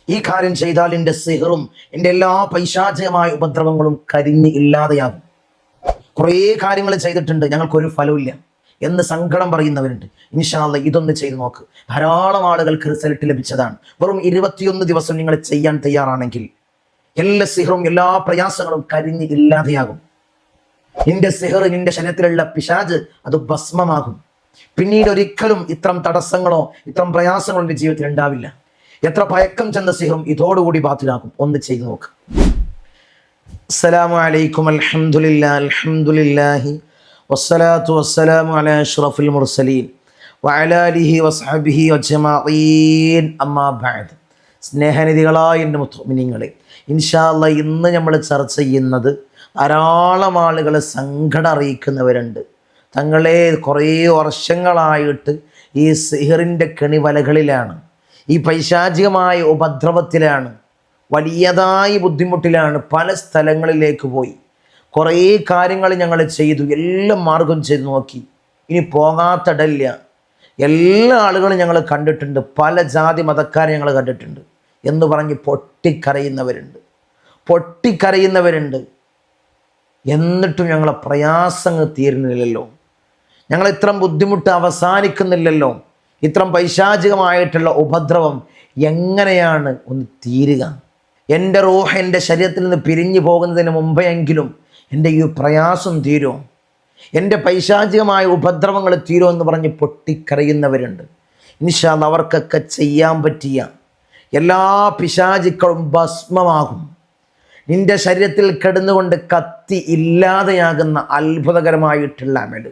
ഈ കാര്യം ചെയ്താൽ എൻ്റെ സിഹറും എൻ്റെ എല്ലാ പൈശാചികമായ ഉപദ്രവങ്ങളും കരിഞ്ഞ് ഇല്ലാതെയാകും. കുറേ കാര്യങ്ങൾ ചെയ്തിട്ടുണ്ട്, ഞങ്ങൾക്കൊരു ഫലമില്ല എന്ന് സങ്കടം പറയുന്നവരുണ്ട്. ഇൻഷാ അല്ലാഹ് ഇതൊന്ന് ചെയ്ത് നോക്ക്. ധാരാളം ആളുകൾക്ക് റിസൾട്ട് ലഭിച്ചതാണ്. വെറും 21 ദിവസം നിങ്ങൾ ചെയ്യാൻ തയ്യാറാണെങ്കിൽ എല്ലാ സിഹറും എല്ലാ പ്രയാസങ്ങളും കരിഞ്ഞ് ഇല്ലാതെയാകും. നിന്റെ സിഹർ, നിന്റെ ശരീരത്തിലുള്ള പിശാച് അത് ഭസ്മമാകും. പിന്നീട് ഒരിക്കലും ഇത്തരം തടസ്സങ്ങളോ ഇത്തരം പ്രയാസങ്ങളോ എൻ്റെ ജീവിതത്തിൽ ഉണ്ടാവില്ല. എത്ര പയക്കം ചെന്ന സിഹറും ഇതോടുകൂടി ബാത്തിലാക്കും. ഒന്ന് ചെയ്തു നോക്ക്. അസ്സലാമു അലൈക്കും അൽഹംദുലില്ലാഹി വസ്സലാത്തു വസ്സലാമു അലാ അഷ്റഫിൽ മുർസലീൻ വഅലാ ആലിഹി വസ്ഹബിഹി അജ്മഈൻ. അമ്മാ ബഅദ്. സ്നേഹനിധികളായ എൻ്റെ മുഅ്മിനീങ്ങളെ, ഇൻഷാ അല്ലാഹ് ഇന്ന് നമ്മൾ ചർച്ച ചെയ്യുന്നത് ധാരാളം ആളുകൾ സങ്കടം അറിയിക്കുന്നവരുണ്ട്. തങ്ങളെ കുറേ വർഷങ്ങളായിട്ട് ഈ സിഹറിൻ്റെ കെണിവലകളിലാണ്, ഈ പൈശാചികമായ ഉപദ്രവത്തിലാണ്, വലിയതായി ബുദ്ധിമുട്ടിലാണ്. പല സ്ഥലങ്ങളിലേക്ക് പോയി, കുറേ കാര്യങ്ങൾ ഞങ്ങൾ ചെയ്തു, എല്ലാ മാർഗം ചെയ്തു നോക്കി, ഇനി പോകാത്തടല്ല. എല്ലാ ആളുകളും ഞങ്ങൾ കണ്ടിട്ടുണ്ട്, പല ജാതി മതക്കാരെ ഞങ്ങൾ കണ്ടിട്ടുണ്ട് എന്ന് പറഞ്ഞ് പൊട്ടിക്കരയുന്നവരുണ്ട്. എന്നിട്ടും ഞങ്ങളെ പ്രയാസങ്ങൾ തീരുന്നില്ലല്ലോ, ഞങ്ങൾ ഇത്തരം ബുദ്ധിമുട്ട് അവസാനിക്കുന്നില്ലല്ലോ. ഇത്തരം പൈശാചികമായിട്ടുള്ള ഉപദ്രവം എങ്ങനെയാണ് ഒന്ന് തീരുക? എൻ്റെ റൂഹ് എൻ്റെ ശരീരത്തിൽ നിന്ന് പിരിഞ്ഞു പോകുന്നതിന് മുമ്പെങ്കിലും എൻ്റെ ഈ പ്രയാസം തീരുമോ, എൻ്റെ പൈശാചികമായ ഉപദ്രവങ്ങൾ തീരുമോ എന്ന് പറഞ്ഞ് പൊട്ടിക്കരയുന്നവരുണ്ട്. ഇൻഷാ അല്ലാഹ് അവർക്കൊക്കെ ചെയ്യാൻ പറ്റിയ എല്ലാ പിശാചുക്കളും ഭസ്മമാകും. നിൻ്റെ ശരീരത്തിൽ കിടന്നുകൊണ്ട് കത്തി ഇല്ലാതെയാകുന്ന അത്ഭുതകരമായിട്ടുള്ള അമൽ.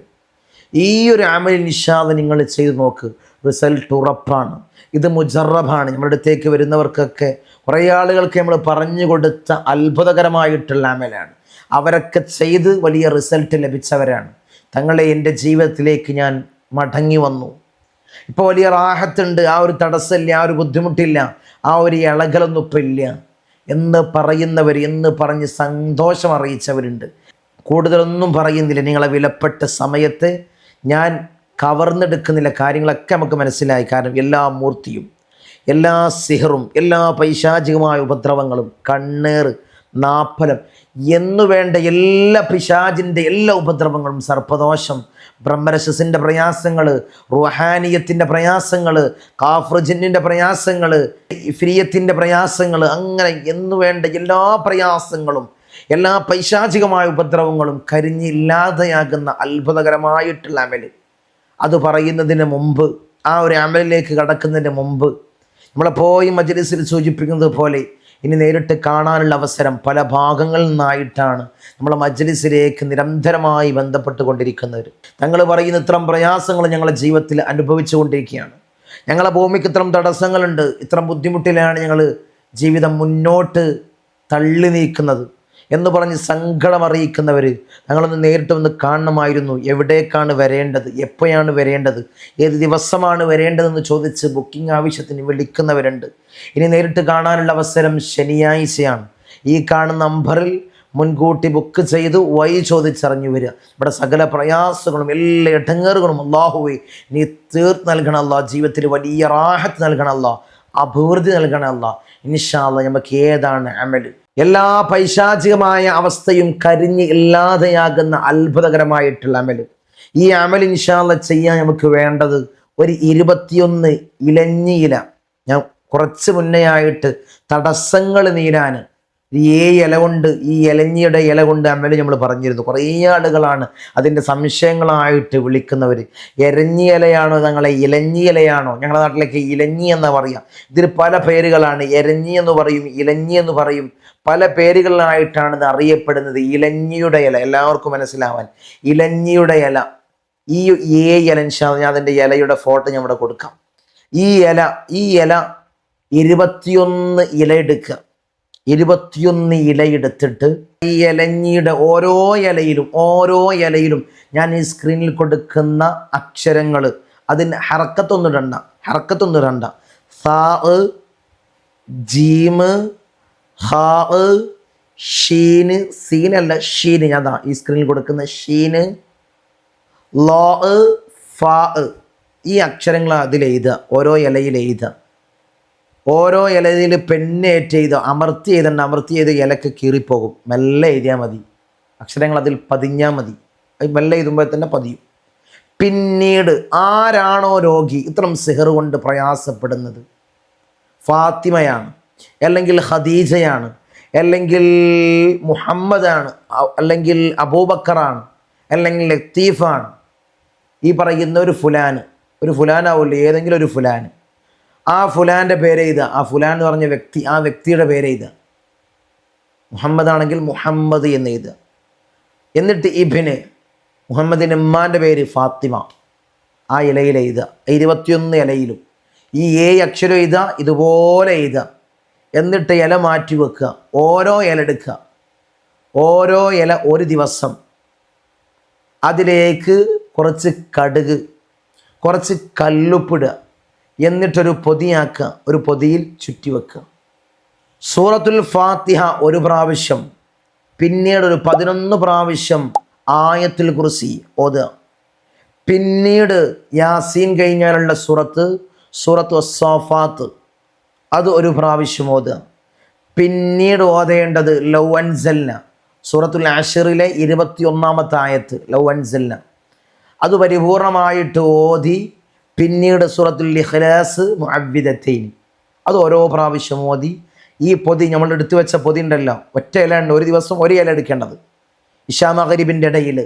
ഈ ഒരു അമൽ ഇൻഷാ അല്ലാഹ് നിങ്ങൾ ചെയ്തു നോക്ക്, റിസൾട്ട് ഉറപ്പാണ്. ഇത് മുജറബാണ്. നമ്മുടെ അടുത്തേക്ക് വരുന്നവർക്കൊക്കെ കുറേ ആളുകൾക്ക് നമ്മൾ പറഞ്ഞു കൊടുത്ത അത്ഭുതകരമായിട്ടുള്ള അമലാണ്. അവരൊക്കെ ചെയ്ത് വലിയ റിസൾട്ട് ലഭിച്ചവരാണ്. തങ്ങളെ എൻ്റെ ജീവിതത്തിലേക്ക് ഞാൻ മടങ്ങി വന്നു, ഇപ്പോൾ വലിയ റാഹത്തുണ്ട്, ആ ഒരു തടസ്സമില്ല, ആ ഒരു ബുദ്ധിമുട്ടില്ല, ആ ഒരു ഇളകലൊന്നും ഇപ്പം ഇല്ല എന്ന് പറയുന്നവർ, എന്ന് പറഞ്ഞ് സന്തോഷം അറിയിച്ചവരുണ്ട്. കൂടുതലൊന്നും പറയുന്നില്ല. നിങ്ങളെ വിലപ്പെട്ട സമയത്ത് ഞാൻ കവർന്നെടുക്കുന്നില്ല. കാര്യങ്ങളൊക്കെ നമുക്ക് മനസ്സിലായി. കാരണം എല്ലാ മൂർത്തിയും, എല്ലാ സിഹറും, എല്ലാ പൈശാചികമായ ഉപദ്രവങ്ങളും, കണ്ണേറ്, നാപ്പലം എന്നുവേണ്ട എല്ലാ പിശാചിൻ്റെ എല്ലാ ഉപദ്രവങ്ങളും, സർപ്പദോഷം, ബ്രഹ്മരശസിൻ്റെ പ്രയാസങ്ങൾ, റുഹാനിയത്തിൻ്റെ പ്രയാസങ്ങൾ, കാഫ്രജിന്നിൻ്റെ പ്രയാസങ്ങൾ, ഇഫ്രിയത്തിൻ്റെ പ്രയാസങ്ങൾ, അങ്ങനെ എന്നുവേണ്ട എല്ലാ പ്രയാസങ്ങളും, എല്ലാ പൈശാചികമായ ഉപദ്രവങ്ങളും കരിഞ്ഞില്ലാതെയാകുന്ന അത്ഭുതകരമായിട്ടുള്ള അമൽ. അത് പറയുന്നതിന് മുമ്പ്, ആ ഒരു അമലിലേക്ക് കടക്കുന്നതിന് മുമ്പ്, നമ്മളെ പോയി മജ്‌ലിസിൽ സൂചിപ്പിക്കുന്നത് പോലെ ഇനി നേരിട്ട് കാണാനുള്ള അവസരം പല ഭാഗങ്ങളിൽ നിന്നായിട്ടാണ് നമ്മളെ മജ്‌ലിസിലേക്ക് നിരന്തരമായി ബന്ധപ്പെട്ട് കൊണ്ടിരിക്കുന്നവർ. തങ്ങൾ പറയുന്ന ഇത്തരം പ്രയാസങ്ങൾ ഞങ്ങളുടെ ജീവിതത്തിൽ അനുഭവിച്ചു കൊണ്ടിരിക്കുകയാണ്. ഞങ്ങളെ ഭൂമിക്ക് ഇത്തരം തടസ്സങ്ങളുണ്ട്, ഇത്തരം ബുദ്ധിമുട്ടിലാണ് ഞങ്ങൾ ജീവിതം മുന്നോട്ട് തള്ളി നീക്കുന്നത് എന്ന് പറഞ്ഞ് സങ്കടം അറിയിക്കുന്നവർ, ഞങ്ങളൊന്ന് നേരിട്ട് വന്ന് കാണണമായിരുന്നു. എവിടേക്കാണ് വരേണ്ടത്, എപ്പോഴാണ് വരേണ്ടത്, ഏത് ദിവസമാണ് വരേണ്ടതെന്ന് ചോദിച്ച് ബുക്കിംഗ് ആവശ്യത്തിന് വിളിക്കുന്നവരുണ്ട്. ഇനി നേരിട്ട് കാണാനുള്ള അവസരം ശനിയാഴ്ചയാണ്. ഈ കാണുന്ന നമ്പറിൽ മുൻകൂട്ടി ബുക്ക് ചെയ്ത് വഴി ചോദിച്ചറിഞ്ഞു വരിക. ഇവിടെ സകല പ്രയാസങ്ങളും എല്ലാ ഇടങ്ങേറുകളും അല്ലാഹുവേ നീ തീർത്ത് നൽകണം അല്ലാഹ്. ജീവിതത്തിൽ വലിയ റാഹത്ത് നൽകണം അല്ലാഹ്, അഭിവൃദ്ധി നൽകണം അല്ലാഹ്. ഇൻഷാ അല്ലാഹ് നമുക്ക് ഏതാണ് അമൽ? എല്ലാ പൈശാചികമായ അവസ്ഥയും കരിഞ്ഞ് ഇല്ലാതെയാകുന്ന അത്ഭുതകരമായിട്ടുള്ള അമൽ. ഈ അമൽ ഇൻഷാ അല്ലാഹ് ചെയ്യാൻ നമുക്ക് വേണ്ടത് ഒരു 21 ഇലഞ്ഞിയില. ഞാൻ കുറച്ച് മുന്നേ ആയിട്ട് തടസ്സങ്ങൾ നീരാൻ ഈ ഇല കൊണ്ട്, ഈ ഇലഞ്ഞിയുടെ ഇല കൊണ്ട് അമൽ നമ്മൾ പറഞ്ഞിരുന്നു. കുറേ ആളുകളാണ് അതിൻ്റെ സംശയങ്ങളായിട്ട് വിളിക്കുന്നവർ. എരഞ്ഞി ഇലയാണോ തങ്ങളെ, ഇലഞ്ഞി ഇലയാണോ? ഞങ്ങളുടെ നാട്ടിലേക്ക് ഇലഞ്ഞി എന്നാ പറയാം. ഇതിന് പല പേരുകളാണ്. എരഞ്ഞി എന്ന് പറയും, ഇലഞ്ഞി എന്ന് പറയും, പല പേരുകളിലായിട്ടാണ് ഇത് അറിയപ്പെടുന്നത്. ഇലഞ്ഞിയുടെ ഇല എല്ലാവർക്കും മനസ്സിലാവാൻ, ഇലഞ്ഞിയുടെ ഇല. ഈ ഇല ഇൻഷാ അല്ലാഹ് ഞാൻ അതിൻ്റെ ഇലയുടെ ഫോട്ടോ ഞാൻ ഇവിടെ കൊടുക്കാം. ഈ ഇല 21 ഇല എടുക്കുക. 21 ഇല എടുത്തിട്ട് ഈ ഇലഞ്ഞിയുടെ ഓരോ ഇലയിലും ഞാൻ ഈ സ്ക്രീനിൽ കൊടുക്കുന്ന അക്ഷരങ്ങൾ, അതിന് ഹറക്കത്തൊന്നും ഇടണ്ട. സാ, ജീമ്, ഹാ, ഷീന്, സീനല്ല ഷീന്, ഞാൻ ഈ സ്ക്രീനിൽ കൊടുക്കുന്ന ഷീന്, ലോ, ഫാ, ഈ അക്ഷരങ്ങൾ അതിലെഴുതുക, ഓരോ ഇലയിൽ എഴുതുക. ഓരോ ഇലയിൽ പെന്നേറ്റ് ചെയ്ത് അമർത്തി ചെയ്ത് ഇലക്ക് കീറിപ്പോകും. മെല്ലെ എഴുതിയാൽ മതി, അക്ഷരങ്ങൾ അതിൽ പതിഞ്ഞാൽ മതി. അത് മെല്ലെ എഴുതുമ്പോൾ തന്നെ പതിയും. പിന്നീട് ആരാണോ രോഗി ഇത്തരം സിഹർ കൊണ്ട് പ്രയാസപ്പെടുന്നത്, ഫാത്തിമയാണ്, അല്ലെങ്കിൽ ഖദീജയാണ്, അല്ലെങ്കിൽ മുഹമ്മദാണ്, അല്ലെങ്കിൽ അബൂബക്കറാണ്, അല്ലെങ്കിൽ ലത്തീഫാണ്, ഈ പറയുന്ന ഒരു ഫുലാനാവില്ല, ഏതെങ്കിലും ഒരു ഫുലാൻ, ആ ഫുലാൻ്റെ പേരെഴുതുക. ആ ഫുലാൻ എന്ന് പറഞ്ഞ വ്യക്തി, ആ വ്യക്തിയുടെ പേരെഴുതുക. മുഹമ്മദാണെങ്കിൽ മുഹമ്മദ് എന്ന് എഴുതുക. എന്നിട്ട് ഇബ്ന്, മുഹമ്മദിൻ്റെ ഉമ്മാൻ്റെ പേര് ഫാത്തിമ, ആ ഇലയിൽ എഴുതുക. 21 ഇലയിലും ഈ 7 അക്ഷരം എഴുതുക, ഇതുപോലെ എഴുതുക. എന്നിട്ട് ഇല മാറ്റി വെക്കുക. ഓരോ ഇല എടുക്കുക, ഓരോ ഇല ഒരു ദിവസം അതിലേക്ക് കുറച്ച് കടുക്, കുറച്ച് കല്ലുപ്പിടുക. എന്നിട്ടൊരു പൊതിയാക്കുക, ഒരു പൊതിയിൽ ചുറ്റി വെക്കുക. സൂറത്തുൽ ഫാത്തിഹ ഒരു പ്രാവശ്യം, പിന്നീട് ഒരു 11 പ്രാവശ്യം ആയത്തുൽ കുർസി ഓതുക. പിന്നീട് യാസീൻ കഴിഞ്ഞാലുള്ള സൂറത്ത് അസ്സാഫാത്ത്, അത് ഒരു പ്രാവശ്യം ഓതുക. പിന്നീട് ഓതേണ്ടത് ലൗ അൻസൽന, സൂറത്തുൽ അശ്റിലെ 21ാമത്തെ ആയത്ത്, ലൗ അൻസൽന, അത് പരിപൂർണമായിട്ട് ഓതി. പിന്നീട് സൂറത്തുൽ ഇഖ്ലാസ് മുഅവ്വിദത്തൈൻ, അത് ഓരോ പ്രാവശ്യം ഓതി. ഈ പൊതി, നമ്മൾ എടുത്തു വെച്ച പൊതി ഉണ്ടല്ലോ, ഒറ്റ ഇല ഉണ്ട്, ഒരു ദിവസം ഒരു ഇല എടുക്കേണ്ടത്. ഇശാ മഗ്രിബിൻ്റെ ഇടയിൽ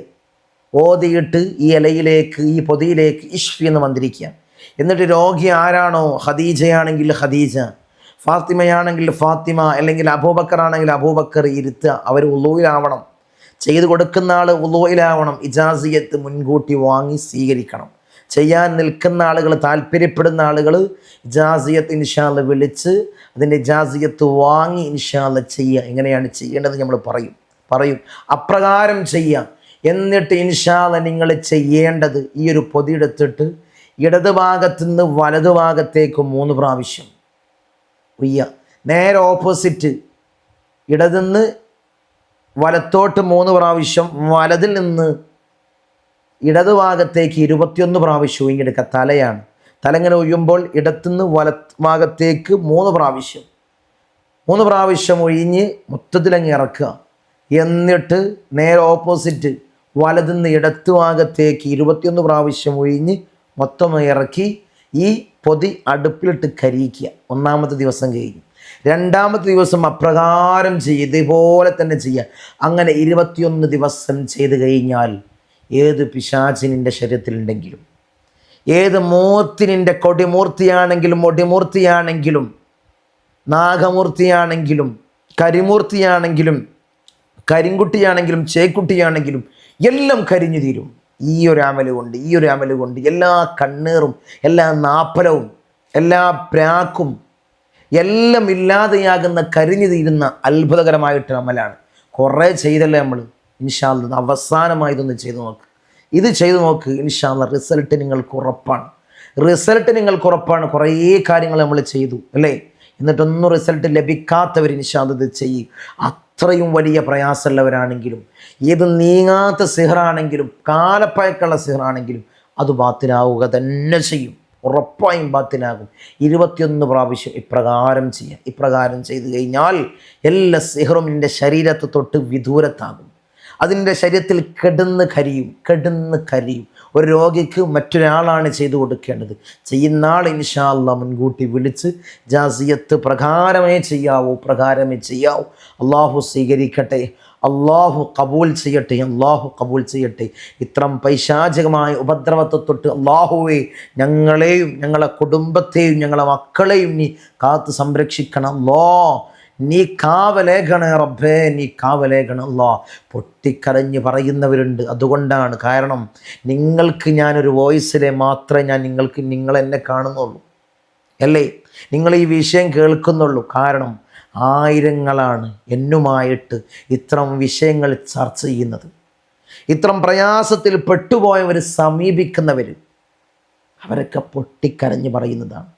ഓതിയിട്ട് ഈ ഇലയിലേക്ക്, ഈ പൊതിയിലേക്ക് ഇഷ്ഫി എന്ന് മന്ത്രിക്കുക. എന്നിട്ട് രോഗി ആരാണോ, ഖദീജയാണെങ്കിൽ ഖദീജ, ഫാത്തിമയാണെങ്കിൽ ഫാത്തിമ, അല്ലെങ്കിൽ അബൂബക്കർ ആണെങ്കിൽ അബൂബക്കർ ഇരുത്തുക. അവർ ഉളൂയിലാവണം, ചെയ്തു കൊടുക്കുന്ന ആൾ ഉളൂയിലാവണം. ഇജാസിയത്ത് മുൻകൂട്ടി വാങ്ങി സ്വീകരിക്കണം. ചെയ്യാൻ നിൽക്കുന്ന ആളുകൾ, താല്പര്യപ്പെടുന്ന ആളുകൾ ഇജാസിയത്ത് ഇൻഷാ അല്ലാഹ് വിളിച്ച് അതിൻ്റെ ഇജാസിയത്ത് വാങ്ങി ഇൻഷാ അല്ലാഹ് ചെയ്യുക. എങ്ങനെയാണ് ചെയ്യേണ്ടത് നമ്മൾ പറയും അപ്രകാരം ചെയ്യാം. എന്നിട്ട് ഇൻഷാ അല്ലാഹ് നിങ്ങൾ ചെയ്യേണ്ടത്, ഈ ഒരു പൊതി എടുത്തിട്ട് ഇടത് ഭാഗത്തുനിന്ന് വലതു ഭാഗത്തേക്ക് 3 പ്രാവശ്യം ഉയ്യ. നേരെ ഓപ്പോസിറ്റ്, ഇടതുനിന്ന് വലത്തോട്ട് 3 പ്രാവശ്യം, വലതിൽ നിന്ന് ഇടതുഭാഗത്തേക്ക് 21 പ്രാവശ്യം ഉയ്യെടുക്കുക. തലയാണ്, തലങ്ങനെ ഉയ്യുമ്പോൾ ഇടത്തുനിന്ന് വലഭാഗത്തേക്ക് 3 പ്രാവശ്യം, 3 പ്രാവശ്യം ഒഴിഞ്ഞ് മൊത്തത്തിലങ്ങ് ഇറക്കുക. എന്നിട്ട് നേരെ ഓപ്പോസിറ്റ്, വലതുനിന്ന് ഇടത്ത് ഭാഗത്തേക്ക് 21 പ്രാവശ്യം ഒഴിഞ്ഞ് മൊത്തം ഇറക്കി ഈ പൊതി അടുപ്പിലിട്ട് കരിയിക്കുക. 1ാമത്തെ ദിവസം കഴിഞ്ഞു. 2ാമത്തെ ദിവസം അപ്രകാരം ചെയ്യുക, ഇതുപോലെ തന്നെ ചെയ്യുക. അങ്ങനെ 21 ദിവസം ചെയ്ത് കഴിഞ്ഞാൽ ഏത് പിശാചിനിൻ്റെ ശരീരത്തിലുണ്ടെങ്കിലും, ഏത് മൂർത്തിനിൻ്റെ കൊടിമൂർത്തിയാണെങ്കിലും, ഒടിമൂർത്തിയാണെങ്കിലും, നാഗമൂർത്തിയാണെങ്കിലും, കരിമൂർത്തിയാണെങ്കിലും, കരിങ്കുട്ടിയാണെങ്കിലും, ചേക്കുട്ടിയാണെങ്കിലും എല്ലാം കരിഞ്ഞു തീരും. ഈ ഒരു അമല് കൊണ്ട് എല്ലാ കണ്ണീറും, എല്ലാ നാപ്പലവും, എല്ലാ പ്രാക്കും എല്ലാം ഇല്ലാതെയാകുന്ന, കരിഞ്ഞു തീരുന്ന അത്ഭുതകരമായിട്ട് അമലാണ്. കുറേ ചെയ്തല്ലേ നമ്മൾ. ഇൻഷാ അല്ലാഹ് അവസാനമായി ഇതൊന്ന് ചെയ്തു നോക്ക്. ഇൻഷാ അല്ലാഹ് റിസൾട്ട് നിങ്ങൾക്ക് ഉറപ്പാണ്. കുറേ കാര്യങ്ങൾ നമ്മൾ ചെയ്തു അല്ലേ, എന്നിട്ടൊന്നും റിസൾട്ട് ലഭിക്കാത്തവർ ഇൻഷാ അല്ലാഹ് ഇത് ചെയ്യും. അത്രയും വലിയ പ്രയാസമുള്ളവരാണെങ്കിലും, ഏത് നീങ്ങാത്ത സിഹറാണെങ്കിലും, കാലപ്പഴക്കമുള്ള സിഹറാണെങ്കിലും അത് ബാത്തിലാവുക തന്നെ ചെയ്യും. ഉറപ്പായും ബാത്തിലാകും. 21 പ്രാവശ്യം ഇപ്രകാരം ചെയ്തു കഴിഞ്ഞാൽ എല്ലാ സിഹറും നിൻ്റെ ശരീരത്തെ തൊട്ട് വിദൂരത്താകും. അതിൻ്റെ ശരീരത്തിൽ കിടന്ന് കരിയും. ഒരു രോഗിക്ക് മറ്റൊരാളാണ് ചെയ്തു കൊടുക്കേണ്ടത്. ചെയ്യുന്ന ആൾ ഇൻഷാ അല്ലാഹ് മുൻകൂട്ടി വിളിച്ച് ജാസിയത്ത് പ്രകാരമേ ചെയ്യാവൂ. അള്ളാഹു സ്വീകരിക്കട്ടെ, അള്ളാഹു കബൂൽ ചെയ്യട്ടെ. ഇത്രം പൈശാചികമായ ഉപദ്രവത്തെ തൊട്ട് അള്ളാഹുവേ ഞങ്ങളെയും, ഞങ്ങളെ കുടുംബത്തെയും, ഞങ്ങളെ മക്കളെയും നീ കാത്ത് സംരക്ഷിക്കണം. നീ കാവലേഖണേ റബ്ബേ, അല്ലാ. പൊട്ടിക്കരഞ്ഞ് പറയുന്നവരുണ്ട്. അതുകൊണ്ടാണ്, കാരണം നിങ്ങൾക്ക് ഞാനൊരു വോയിസിലെ മാത്രമേ നിങ്ങളെന്നെ കാണുന്നുള്ളൂ അല്ലേ, നിങ്ങൾ ഈ വിഷയം കേൾക്കുന്നുള്ളൂ. കാരണം ആയിരങ്ങളാണ് എന്നുമായിട്ട് ഇത്തരം വിഷയങ്ങൾ ചർച്ച ചെയ്യുന്നത്. ഇത്തരം പ്രയാസത്തിൽ പെട്ടുപോയവർ സമീപിക്കുന്നവർ, അവരൊക്കെ പൊട്ടിക്കരഞ്ഞ് പറയുന്നതാണ്.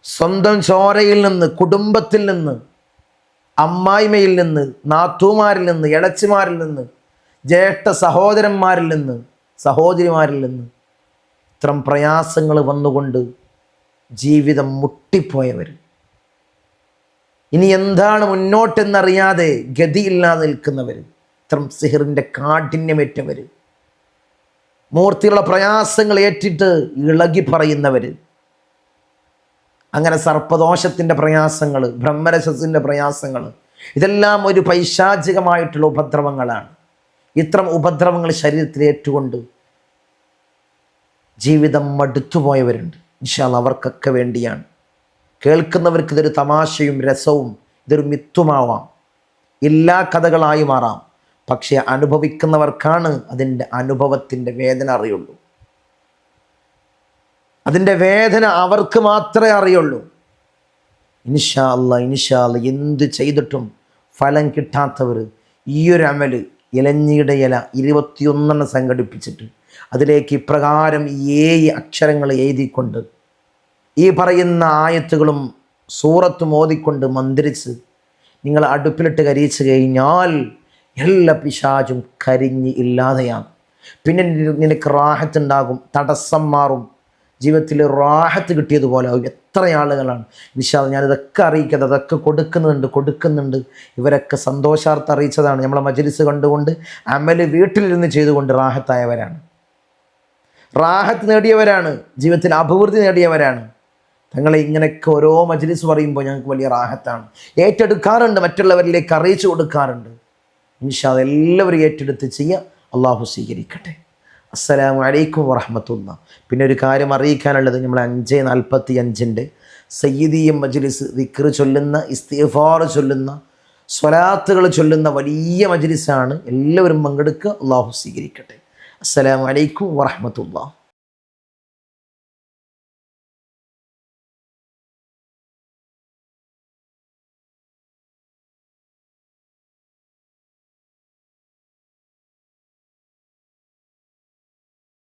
സ്വന്തം ചോരയിൽ നിന്ന്, കുടുംബത്തിൽ നിന്ന്, അമ്മായിമ്മയിൽ നിന്ന്, നാത്തൂമാരിൽ നിന്ന്, ഇളച്ചിമാരിൽ നിന്ന്, ജ്യേഷ്ഠ സഹോദരന്മാരിൽ നിന്ന്, സഹോദരിമാരിൽ നിന്ന് ഇത്തരം പ്രയാസങ്ങൾ വന്നുകൊണ്ട് ജീവിതം മുട്ടിപ്പോയവർ, ഇനി എന്താണ് മുന്നോട്ടെന്നറിയാതെ ഗതിയില്ലാതെ നിൽക്കുന്നവർ, ഇത്തരം സിഹിറിൻ്റെ കാഠിന്യമേറ്റവർ, മൂർത്തിയുള്ള പ്രയാസങ്ങൾ ഏറ്റിട്ട് ഇളകി പറയുന്നവർ, അങ്ങനെ സർപ്പദോഷത്തിൻ്റെ പ്രയാസങ്ങൾ, ബ്രഹ്മരസത്തിൻ്റെ പ്രയാസങ്ങൾ, ഇതെല്ലാം ഒരു പൈശാചികമായിട്ടുള്ള ഉപദ്രവങ്ങളാണ്. ഇത്തരം ഉപദ്രവങ്ങൾ ശരീരത്തിൽ ഏറ്റുകൊണ്ട് ജീവിതം മടുത്തുപോയവരുണ്ട്. ഇൻഷാ അല്ലാഹ് അവർക്കൊക്കെ വേണ്ടിയാണ്. കേൾക്കുന്നവർക്ക് ഇതൊരു തമാശയും രസവും ഇതൊരു മിത്തുമാവാം, എല്ലാ കഥകളായി മാറാം. പക്ഷേ അനുഭവിക്കുന്നവർക്കാണ് അതിൻ്റെ അനുഭവത്തിൻ്റെ വേദന അറിയുള്ളൂ. അതിൻ്റെ വേദന അവർക്ക് മാത്രമേ അറിയുള്ളൂ. ഇൻഷാ അല്ലാഹ് എന്ത് ചെയ്തിട്ടും ഫലം കിട്ടാത്തവർ ഈ ഒരു അമല്, ഇലഞ്ഞിയുടെ ഇല 21 സംഘടിപ്പിച്ചിട്ട് അതിലേക്ക് ഇപ്രകാരം 7 അക്ഷരങ്ങൾ എഴുതിക്കൊണ്ട് ഈ പറയുന്ന ആയത്തുകളും സൂറത്തും ഓതിക്കൊണ്ട് മന്ത്രിച്ച് നിങ്ങൾ അടുപ്പിലിട്ട് കരിയിച്ച് കഴിഞ്ഞാൽ എല്ലാ പിശാചും കരിഞ്ഞ് ഇല്ലാതെയാണ്. പിന്നെ നിനക്ക് റാഹത്തുണ്ടാകും, തടസ്സം മാറും, ജീവിതത്തിൽ റാഹത്ത് കിട്ടിയതുപോലെ ആകും. എത്ര ആളുകളാണ് ഇൻഷാ അല്ലാഹ് ഞാനിതൊക്കെ അറിയിക്കാതെ അതൊക്കെ കൊടുക്കുന്നുണ്ട്. ഇവരൊക്കെ സന്തോഷാർത്ഥം അറിയിച്ചതാണ്. നമ്മളെ മജ്‌ലിസ് കണ്ടുകൊണ്ട് അമല് വീട്ടിലിരുന്ന് ചെയ്തുകൊണ്ട് റാഹത്തായവരാണ്, റാഹത്ത് നേടിയവരാണ്, ജീവിതത്തിൽ അഭിവൃദ്ധി നേടിയവരാണ്. തങ്ങളെ ഇങ്ങനെയൊക്കെ ഓരോ മജ്‌ലിസ് പറയുമ്പോൾ ഞങ്ങൾക്ക് വലിയ റാഹത്താണ്. ഏറ്റെടുക്കാറുണ്ട്, മറ്റുള്ളവരിലേക്ക് അറിയിച്ചു കൊടുക്കാറുണ്ട്. ഇൻഷാ അല്ലാഹ് എല്ലാവരും ഏറ്റെടുത്ത് ചെയ്യുക. അള്ളാഹു സ്വീകരിക്കട്ടെ. അസ്സലാമു അലൈക്കും വറഹ്മത്തുള്ളാഹി. പിന്നെ ഒരു കാര്യം അറിയിക്കാനുള്ളത്, നമ്മൾ 5:45 സയ്യിദിയ്യ മജ്‌ലിസ് ദിക്ർ ചൊല്ലുന്ന, ഇസ്തിഗ്ഫാർ ചൊല്ലുന്ന, സ്വലാത്തുകൾ ചൊല്ലുന്ന വലിയ മജ്‌ലിസാണ്. എല്ലാവരും പങ്കെടുക്കുക. അള്ളാഹു സ്വീകരിക്കട്ടെ. അസ്സലാമു അലൈക്കും വറഹ്മത്തുള്ളാഹി.